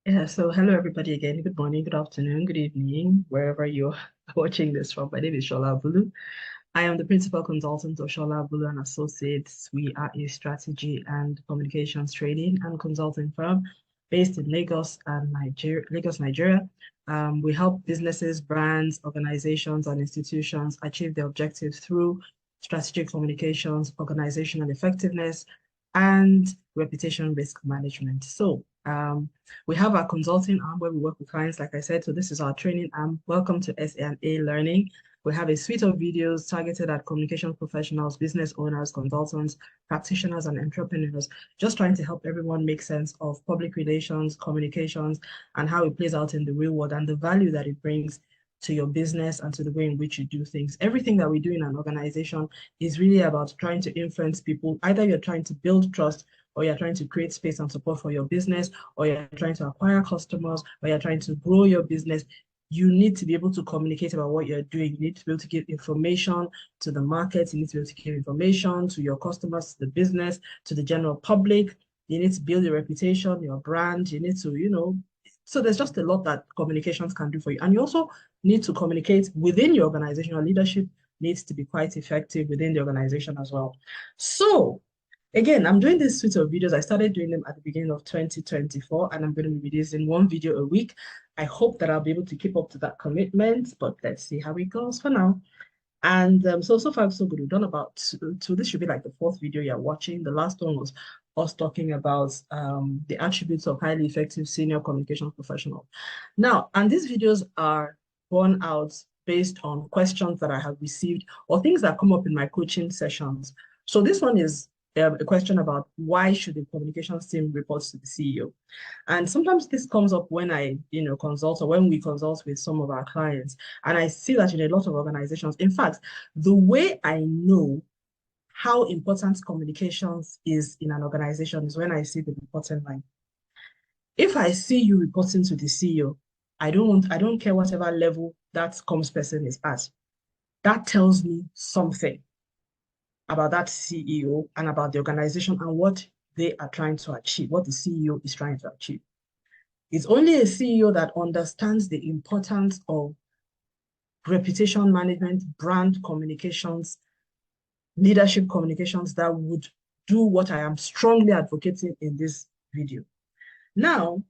Yeah, so hello everybody again. Good morning, good afternoon, good evening, wherever you're watching this from. My name is Sola Abulu. I am the principal consultant of Sola Abulu and Associates. We are a strategy and communications training and consulting firm based in Lagos and Nigeria. We help businesses, brands, organizations, and institutions achieve their objectives through strategic communications, organizational effectiveness, and reputation risk management. We have our consulting arm where we work with clients, like I said. So this is our training arm. Welcome to S&A Learning. We have a suite of videos targeted at communication professionals, business owners, consultants, practitioners, and entrepreneurs, just trying to help everyone make sense of public relations, communications, and how it plays out in the real world and the value that it brings to your business and to the way in which you do things. Everything that we do in an organization is really about trying to influence people. Either you're trying to build trust, or you're trying to create space and support for your business, or you're trying to acquire customers, or you're trying to grow your business. You need to be able to communicate about what you're doing. You need to be able to give information to the market. You need to be able to give information to your customers, to the business, to the general public. You need to build your reputation, your brand. You need to, so there's just a lot that communications can do for you. And you also need to communicate within your organization. Your leadership needs to be quite effective within the organization as well. So again, I'm doing this suite of videos. I started doing them at the beginning of 2024, and I'm going to be releasing one video a week. I hope that I'll be able to keep up to that commitment, but let's see how it goes for now. And so far, so good. We've done about two. This should be like the fourth video you're watching. The last one was us talking about the attributes of highly effective senior communication professional. Now, and these videos are born out based on questions that I have received or things that come up in my coaching sessions. So this one is a question about why should the communications team report to the CEO? And sometimes this comes up when I, consult or when we consult with some of our clients. And I see that in a lot of organizations. In fact, the way I know how important communications is in an organization is when I see the reporting line. If I see you reporting to the CEO, I don't care whatever level that comms person is at. That tells me something about that CEO and about the organization and what they are trying to achieve, what the CEO is trying to achieve. It's only a CEO that understands the importance of reputation management, brand communications, leadership communications that would do what I am strongly advocating in this video. Now,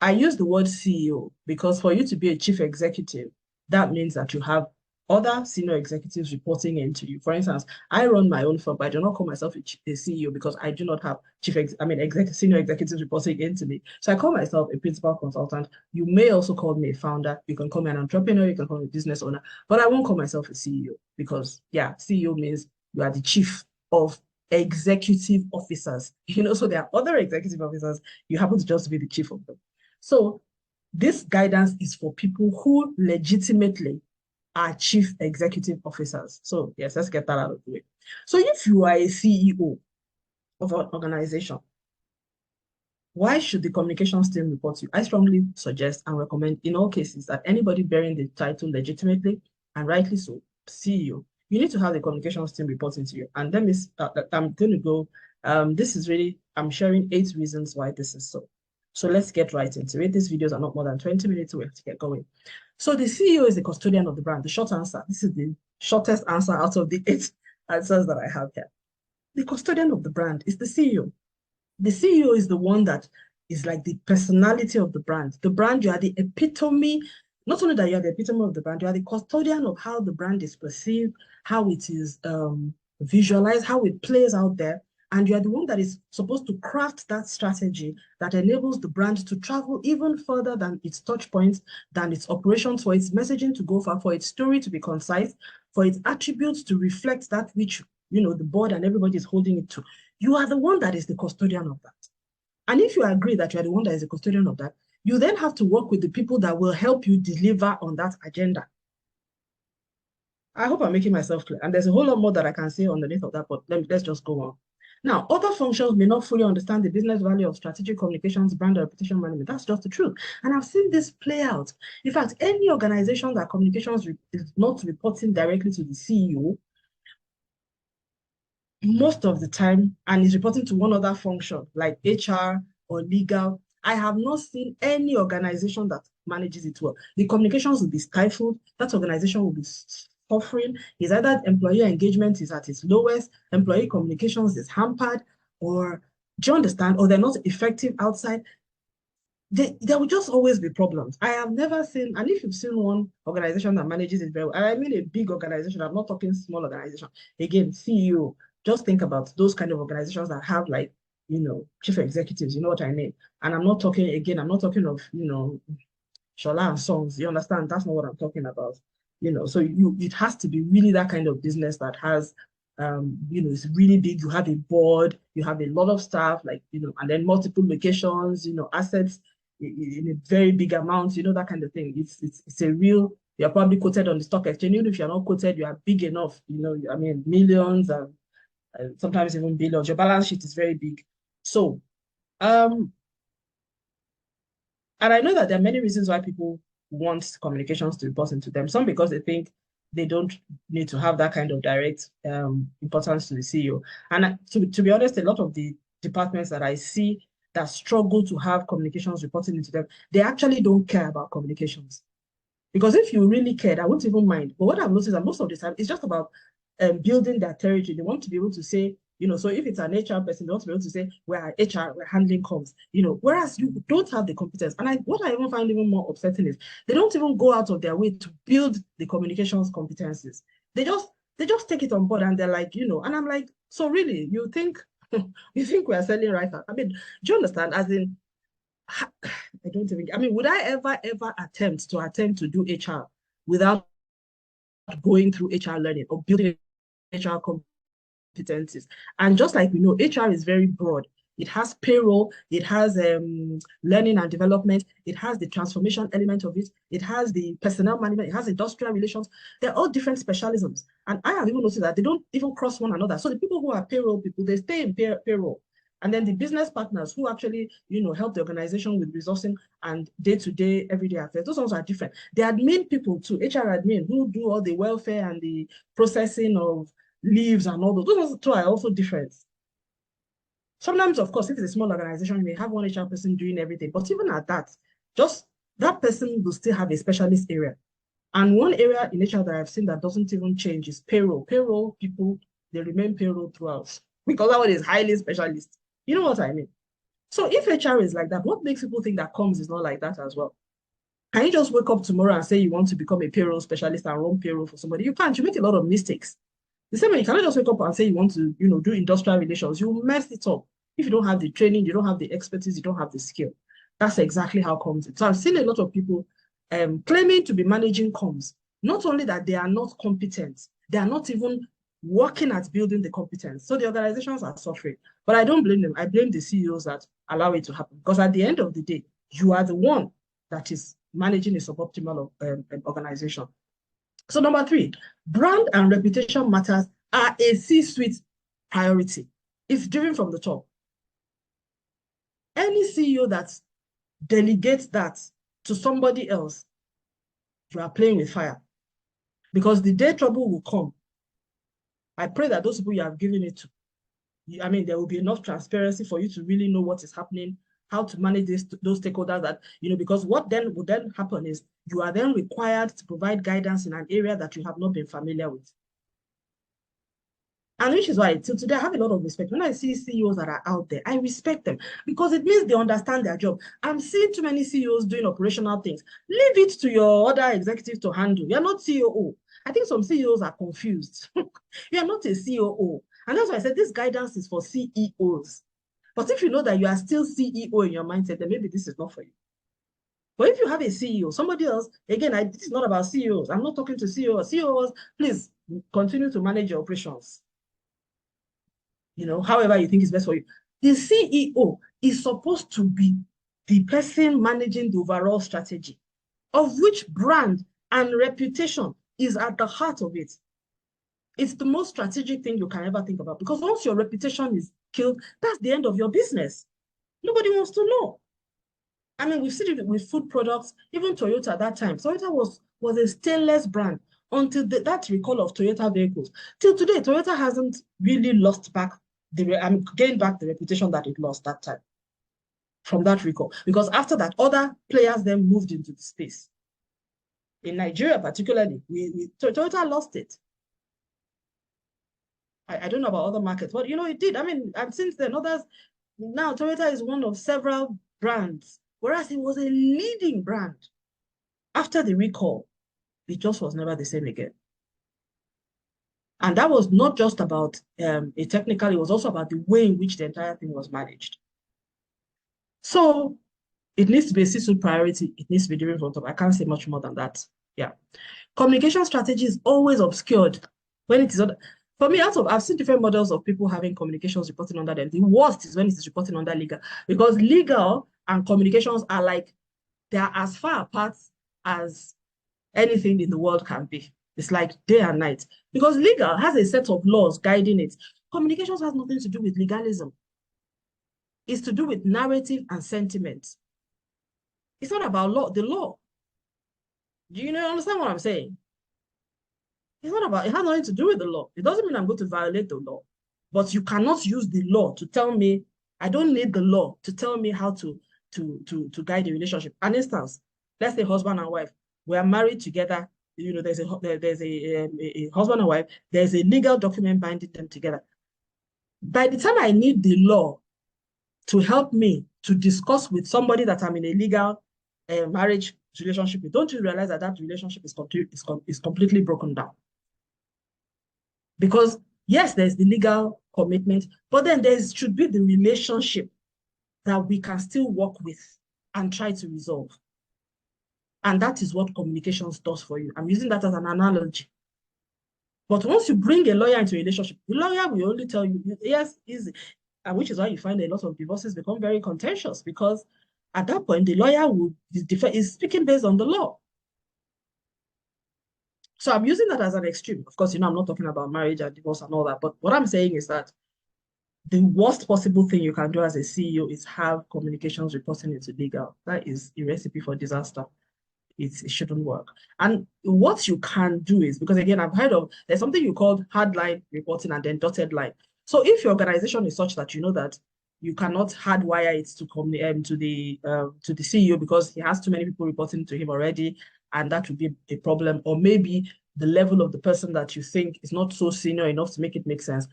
I use the word CEO because for you to be a chief executive, that means that you have other senior executives reporting into you. For instance, I run my own firm, but I do not call myself a CEO because I do not have senior executives reporting into me. So I call myself a principal consultant. You may also call me a founder. You can call me an entrepreneur. You can call me a business owner, but I won't call myself a CEO because CEO means you are the chief of executive officers. So there are other executive officers. You happen to just be the chief of them. So this guidance is for people who legitimately are chief executive officers. So yes, let's get that out of the way. So if you are a CEO of an organization, why should the communications team report to you? I strongly suggest and recommend in all cases that anybody bearing the title legitimately and rightly so, CEO, you need to have the communications team reporting to you. And then I'm going to go, I'm sharing 8 reasons why this is so. So let's get right into it. These videos are not more than 20 minutes, so we have to get going. So the CEO is the custodian of the brand. The short answer, this is the shortest answer out of the 8 answers that I have here. The custodian of the brand is the CEO. The CEO is the one that is like the personality of the brand. The brand, you are the epitome, not only that you are the epitome of the brand, you are the custodian of how the brand is perceived, how it is visualized, how it plays out there. And you are the one that is supposed to craft that strategy that enables the brand to travel even further than its touch points, than its operations, for its messaging to go far, for its story to be concise, for its attributes to reflect that which, the board and everybody is holding it to. You are the one that is the custodian of that. And if you agree that you are the one that is the custodian of that, you then have to work with the people that will help you deliver on that agenda. I hope I'm making myself clear. And there's a whole lot more that I can say underneath of that, but let's just go on. Now, other functions may not fully understand the business value of strategic communications, brand reputation management. That's just the truth. And I've seen this play out. In fact, any organization that communications is not reporting directly to the CEO, most of the time, and is reporting to one other function like HR or legal, I have not seen any organization that manages it well. The communications will be stifled. That organization will be suffering. Is either employee engagement is at its lowest, employee communications is hampered, or do you understand? Or they're not effective outside. There will just always be problems. I have never seen, and if you've seen one organization that manages it very well, and I mean a big organization, I'm not talking small organization. Again, CEO, just think about those kind of organizations that have like, chief executives, you know what I mean? And I'm not talking, again, I'm not talking of, Shola and Sons. You understand? That's not what I'm talking about. So it has to be really that kind of business that has, it's really big. You have a board, you have a lot of staff, like, and then multiple locations, assets in a very big amount, that kind of thing. It's a real, you're probably quoted on the stock exchange. Even if you're not quoted, you are big enough, I mean, millions and sometimes even billions. Your balance sheet is very big. So, and I know that there are many reasons why people want communications to report into them. Some because they think they don't need to have that kind of direct importance to the CEO. And to be honest, a lot of the departments that I see that struggle to have communications reporting into them, they actually don't care about communications. Because if you really cared, I wouldn't even mind. But what I've noticed that most of the time, it's just about building their territory. They want to be able to say, so if it's an HR person, they want to be able to say, we're HR, we're handling comms, whereas you don't have the competence. And what I even find even more upsetting is they don't even go out of their way to build the communications competencies. They just take it on board and they're like, and I'm like, so really, you think we're selling right now? I mean, do you understand? As in, I don't even, I mean, would I ever attempt to do HR without going through HR learning or building HR competencies? And just like we know, HR is very broad. It has payroll, it has learning and development, it has the transformation element of it, it has the personnel management, it has industrial relations. They're all different specialisms. And I have even noticed that they don't even cross one another. So the people who are payroll people, they stay in payroll. And then the business partners who actually, help the organization with resourcing and day-to-day, everyday affairs, those ones are different. The admin people too, HR admin, who do all the welfare and the processing of leaves and all those two are also different. Sometimes, of course, if it's a small organization, you may have one HR person doing everything. But even at that, just that person will still have a specialist area. And one area in HR that I've seen that doesn't even change is payroll. Payroll people, they remain payroll throughout because that one is highly specialist. You know what I mean? So if HR is like that, what makes people think that comms is not like that as well? Can you just wake up tomorrow and say you want to become a payroll specialist and run payroll for somebody? You can't. You make a lot of mistakes. The same way, you cannot just wake up and say you want to, do industrial relations. You mess it up. If you don't have the training, you don't have the expertise, you don't have the skill. That's exactly how comms is. So I've seen a lot of people claiming to be managing comms. Not only that they are not competent, they are not even working at building the competence. So the organizations are suffering. But I don't blame them. I blame the CEOs that allow it to happen. Because at the end of the day, you are the one that is managing a suboptimal organization. So number 3, brand and reputation matters are a C-suite priority. It's driven from the top. Any CEO that delegates that to somebody else, you are playing with fire. Because the day trouble will come, I pray that those people you have given it to, I mean, there will be enough transparency for you to really know what is happening, how to manage those stakeholders that, because what then would then happen is you are then required to provide guidance in an area that you have not been familiar with. And which is why till today I have a lot of respect. When I see CEOs that are out there, I respect them because it means they understand their job. I'm seeing too many CEOs doing operational things. Leave it to your other executives to handle. You're not COO. I think some CEOs are confused. You're not a COO. And that's why I said this guidance is for CEOs. But if you know that you are still CEO in your mindset, then maybe this is not for you. But if you have a CEO, somebody else, again, this is not about CEOs. I'm not talking to CEOs. CEOs, please continue to manage your operations. However you think is best for you. The CEO is supposed to be the person managing the overall strategy, of which brand and reputation is at the heart of it. It's the most strategic thing you can ever think about because once your reputation is killed, that's the end of your business. Nobody wants to know. I mean, we've seen it with food products, even Toyota at that time. Toyota was a stainless brand until that recall of Toyota vehicles. Till today, Toyota hasn't really gained back the reputation that it lost that time. from that recall. Because after that, other players then moved into the space. In Nigeria, particularly, Toyota lost it. I don't know about other markets, but it did. I mean, and since then, others, now Toyota is one of several brands, whereas it was a leading brand. After the recall, it just was never the same again. And that was not just about a technical, it was also about the way in which the entire thing was managed. So it needs to be a C-suite priority. It needs to be driven from top. I can't say much more than that. Yeah. Communication strategy is always obscured when it is not. For me, I've seen different models of people having communications reporting under them. The worst is when it is reporting under legal, because legal and communications are like, they are as far apart as anything in the world can be. It's like day and night, because legal has a set of laws guiding it. Communications has nothing to do with legalism. It's to do with narrative and sentiment. It's not about law, the law. Do you understand what I'm saying? It's not about, it has nothing to do with the law. It doesn't mean I'm going to violate the law, but you cannot use the law to tell me, I don't need the law to tell me how to guide the relationship. An instance, let's say husband and wife, we are married together. There's a husband and wife, there's a legal document binding them together. By the time I need the law to help me to discuss with somebody that I'm in a legal marriage relationship with, don't you realize that that relationship is completely broken down? Because yes, there's the legal commitment, but then there should be the relationship that we can still work with and try to resolve. And that is what communications does for you. I'm using that as an analogy. But once you bring a lawyer into a relationship, the lawyer will only tell you, yes, easy. And which is why you find a lot of divorces become very contentious, because at that point, the lawyer is speaking based on the law. So I'm using that as an extreme. Of course, I'm not talking about marriage and divorce and all that. But what I'm saying is that the worst possible thing you can do as a CEO is have communications reporting into legal. That is a recipe for disaster. It shouldn't work. And what you can do is, because again, I've heard of, there's something you call hard line reporting and then dotted line. So if your organization is such that you know that you cannot hardwire it to the CEO because he has too many people reporting to him already, and that would be a problem. Or maybe the level of the person that you think is not so senior enough to make it make sense.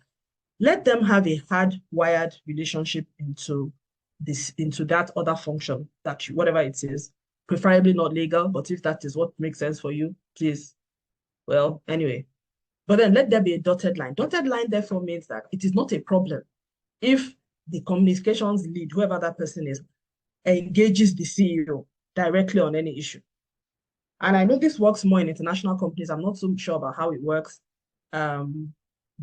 Let them have a hardwired relationship into that other function, that whatever it is, preferably not legal, but if that is what makes sense for you, please. Well, anyway. But then let there be a dotted line. Dotted line, therefore, means that it is not a problem if the communications lead, whoever that person is, engages the CEO directly on any issue. And I know this works more in international companies. I'm not so sure about how it works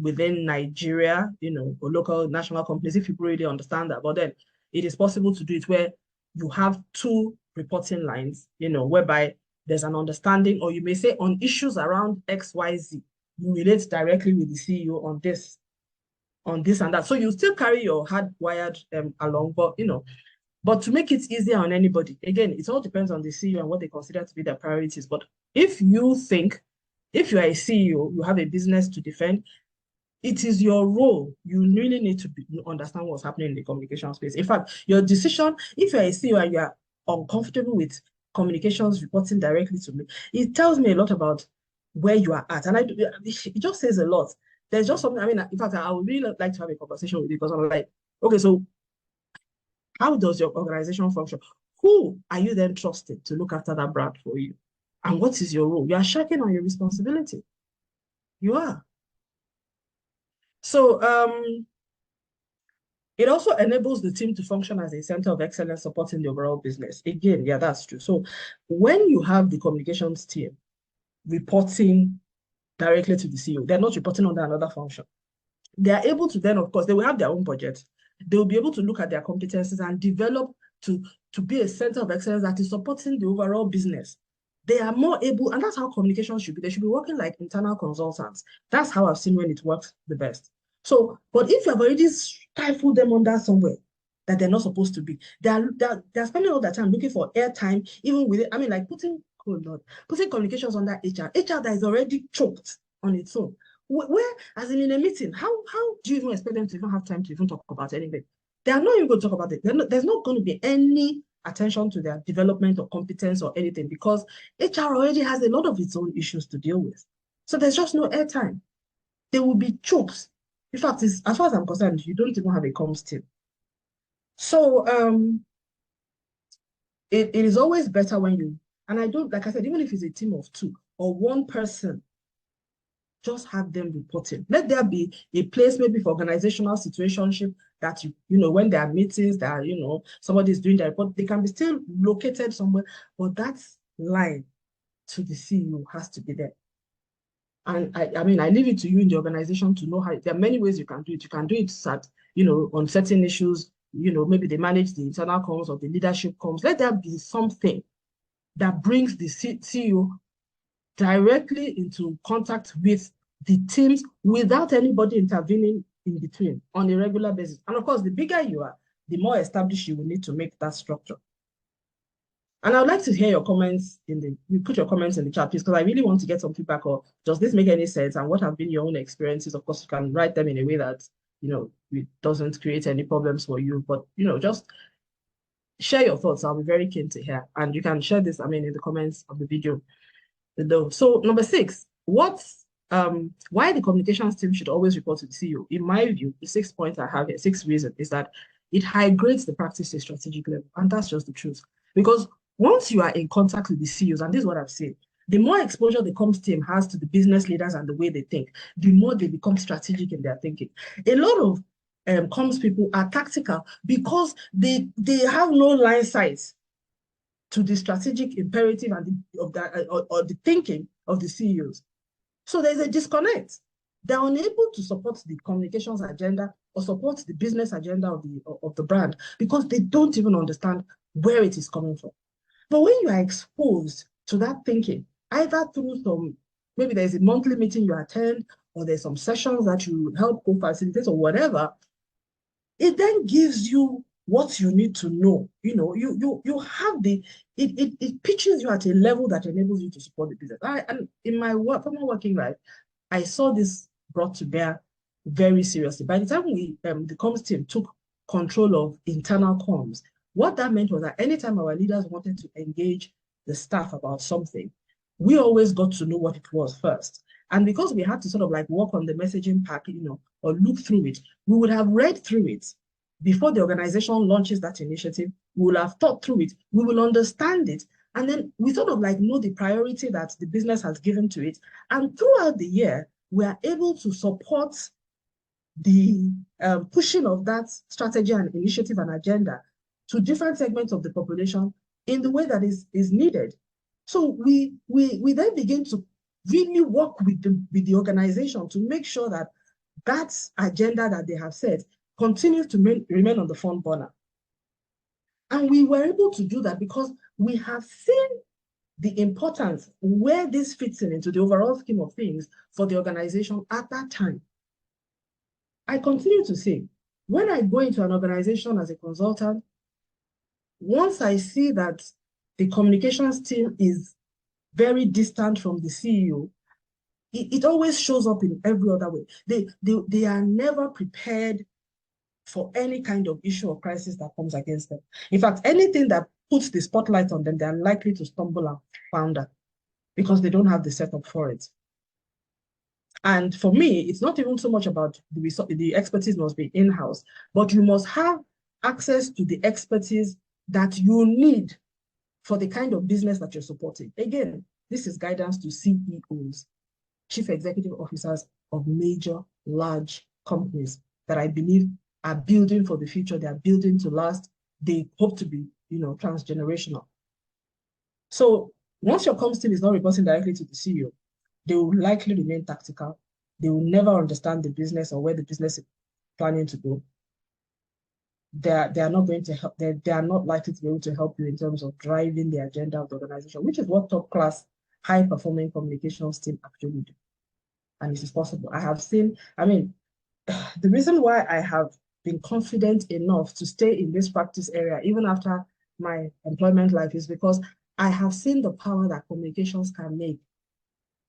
within Nigeria, or local national companies, if people really understand that. But then it is possible to do it where you have two reporting lines, whereby there's an understanding, or you may say on issues around XYZ, you relate directly with the CEO on this and that. So you still carry your hardwired along, but to make it easier on anybody, again, it all depends on the CEO and what they consider to be their priorities. But if you are a CEO, you have a business to defend, it is your role. You really need to understand what's happening in the communication space. In fact, your decision, if you're a CEO and you are uncomfortable with communications reporting directly to me, it tells me a lot about where you are at. And it just says a lot. There's just something, in fact, I would really like to have a conversation with you, because I'm like, okay, so how does your organization function? Who are you then trusted to look after that brand for you? And what is your role? You are shirking on your responsibility. You are. So it also enables the team to function as a center of excellence supporting the overall business. Again, yeah, that's true. So when you have the communications team reporting directly to the CEO, they're not reporting under another function. They are able to then, of course, they will have their own budget. They will be able to look at their competencies and develop to be a center of excellence that is supporting the overall business. They are more able, and that's how communication should be. They should be working like internal consultants. That's how I've seen when it works the best. So, but if you have already stifled them under somewhere that they're not supposed to be, they're spending all their time looking for airtime, even with it. Like putting communications under HR that is already choked on its own. Where, as in a meeting, how do you even expect them to even have time to even talk about anything? They are not even going to talk about it. There's not going to be any attention to their development or competence or anything because HR already has a lot of its own issues to deal with. So there's just no airtime. They will be choked. In fact, as far as I'm concerned, you don't even have a comms team. So it is always better when you, and I don't, like I said, even if it's a team of two or one person, just have them reporting. Let there be a place maybe for organizational situationship that when there are meetings that somebody's doing their report, they can be still located somewhere, but that line to the CEO has to be there. And I mean, I leave it to you in the organization to know how. There are many ways you can do it. You can do it at, on certain issues, maybe they manage the internal comms or the leadership comms. Let there be something that brings the CEO directly into contact with the teams without anybody intervening in between on a regular basis. And of course, the bigger you are, the more established you will need to make that structure. And I would like to hear your comments you put your comments in the chat, please, because I really want to get some feedback, or does this make any sense? And what have been your own experiences? Of course, you can write them in a way that, it doesn't create any problems for you, but, just share your thoughts. I'll be very keen to hear. And you can share this, in the comments of the video below. So number 6, why the communications team should always report to the CEO? In my view, the 6 points I have here, 6 reasons, is that it high grades the practice to a strategic level. And that's just the truth. Because once you are in contact with the CEOs, and this is what I've seen, the more exposure the comms team has to the business leaders and the way they think, the more they become strategic in their thinking. A lot of comms people are tactical because they have no line sight to the strategic imperative and or the thinking of the CEOs. So there's a disconnect. They're unable to support the communications agenda or support the business agenda of the brand because they don't even understand where it is coming from. But when you are exposed to that thinking, either through maybe there's a monthly meeting you attend, or there's some sessions that you help co-facilitate or whatever, it then gives you what you need to know. You have it pitches you at a level that enables you to support the business. And in my former working life, I saw this brought to bear very seriously. By the time the comms team took control of internal comms, what that meant was that anytime our leaders wanted to engage the staff about something, we always got to know what it was first. And because we had to sort of like work on the messaging pack, or look through it, we would have read through it before the organization launches that initiative. We will have thought through it. We will understand it. And then we sort of like know the priority that the business has given to it. And throughout the year, we are able to support the pushing of that strategy and initiative and agenda to different segments of the population in the way that is needed. So we then begin to really work with the organization to make sure that that agenda that they have set continues to remain on the front burner. And we were able to do that because we have seen the importance where this fits into the overall scheme of things for the organization at that time. I continue to say, when I go into an organization as a consultant, once I see that the communications team is very distant from the CEO, it always shows up in every other way. They are never prepared for any kind of issue or crisis that comes against them. In fact, anything that puts the spotlight on them, they are likely to stumble and flounder because they don't have the setup for it. And for me, it's not even so much about the expertise must be in-house, but you must have access to the expertise that you need for the kind of business that you're supporting. Again, this is guidance to CEOs, chief executive officers of major, large companies that I believe are building for the future. They are building to last. They hope to be, transgenerational. So once your comms team is not reporting directly to the CEO, they will likely remain tactical. They will never understand the business or where the business is planning to go. They are not going to help. They are not likely to be able to help you in terms of driving the agenda of the organization, which is what top-class, high-performing communications team actually do. And it is possible. I have seen, the reason why I have been confident enough to stay in this practice area, even after my employment life, is because I have seen the power that communications can make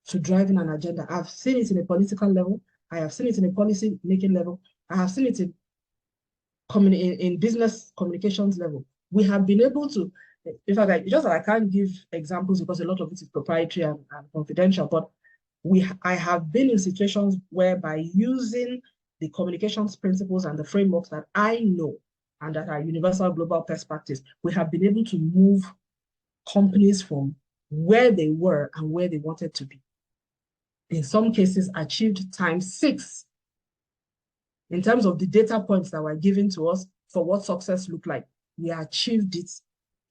to driving an agenda. I've seen it in a political level. I have seen it in a policy making level. I have seen it in in business communications level, we have been able to, in fact, I can't give examples because a lot of it is proprietary and confidential, but I have been in situations where by using the communications principles and the frameworks that I know and that are universal global best practice, we have been able to move companies from where they were and where they wanted to be. In some cases, achieved ×6 in terms of the data points that were given to us for what success looked like. We achieved it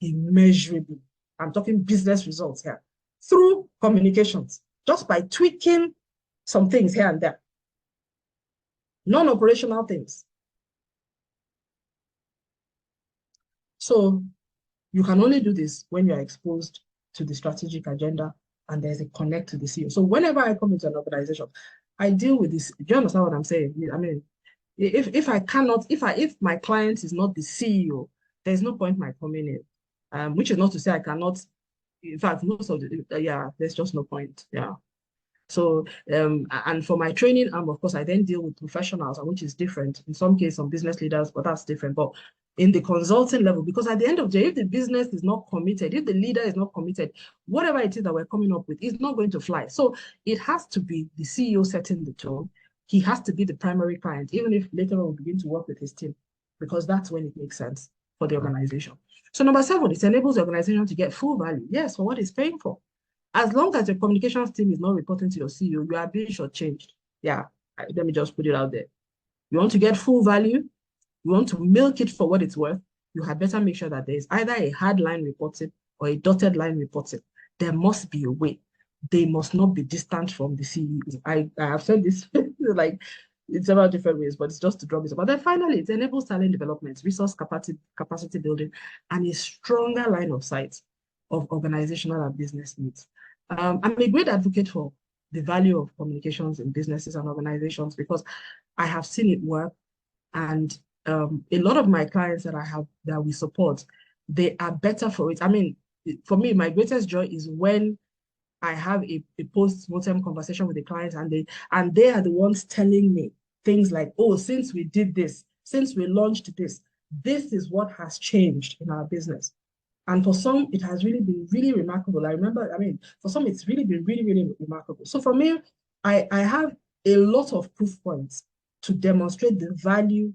immeasurably. I'm talking business results here through communications, just by tweaking some things here and there, non-operational things. So you can only do this when you're exposed to the strategic agenda and there's a connect to the CEO. So whenever I come into an organization, I deal with this. Do you understand what I'm saying? I mean, if my client is not the CEO, there's no point my coming in. Which is not to say I cannot. In fact, most of the there's just no point. Yeah. So and for my training, of course, I then deal with professionals, which is different. In some cases, some business leaders, but that's different. But in the consulting level, because at the end of the day, if the business is not committed, if the leader is not committed, whatever it is that we're coming up with is not going to fly. So it has to be the CEO setting the tone. He has to be the primary client, even if later on we'll begin to work with his team, because that's when it makes sense for the organization. So number 7, it enables the organization to get full value. Yes, for what it's paying for. As long as your communications team is not reporting to your CEO, you are being shortchanged. Yeah, let me just put it out there. You want to get full value, you want to milk it for what it's worth, you had better make sure that there is either a hard line reporting or a dotted line reporting. There must be a way. They must not be distant from the CEO. I have said this like in several different ways, but it's just to drop it. But then finally, it enables talent development, resource capacity building, and a stronger line of sight of organizational and business needs. I'm a great advocate for the value of communications in businesses and organizations because I have seen it work, and a lot of my clients that we support, they are better for it. I mean, for me, my greatest joy is when I have a post-mortem conversation with the clients and they are the ones telling me things like, oh, since we did this, since we launched this, this is what has changed in our business. And for some, it has really been really remarkable. I remember, for some, it's really been really, really remarkable. So for me, I have a lot of proof points to demonstrate the value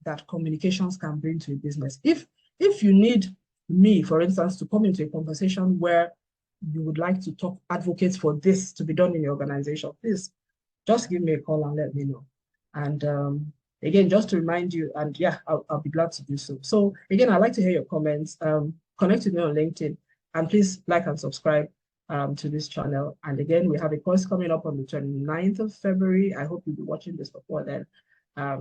that communications can bring to a business. If you need me, for instance, to come into a conversation where you would like to advocate for this to be done in your organization, please just give me a call and let me know. And again, just to remind you, and yeah, I'll be glad to do so. So again, I'd like to hear your comments. Connect with me on LinkedIn, and please like and subscribe to this channel. And again, we have a course coming up on the 29th of February. I hope you'll be watching this before then.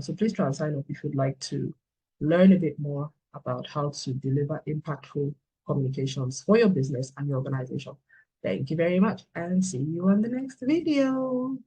So please try and sign up if you'd like to learn a bit more about how to deliver impactful communications for your business and your organization. Thank you very much, and see you on the next video.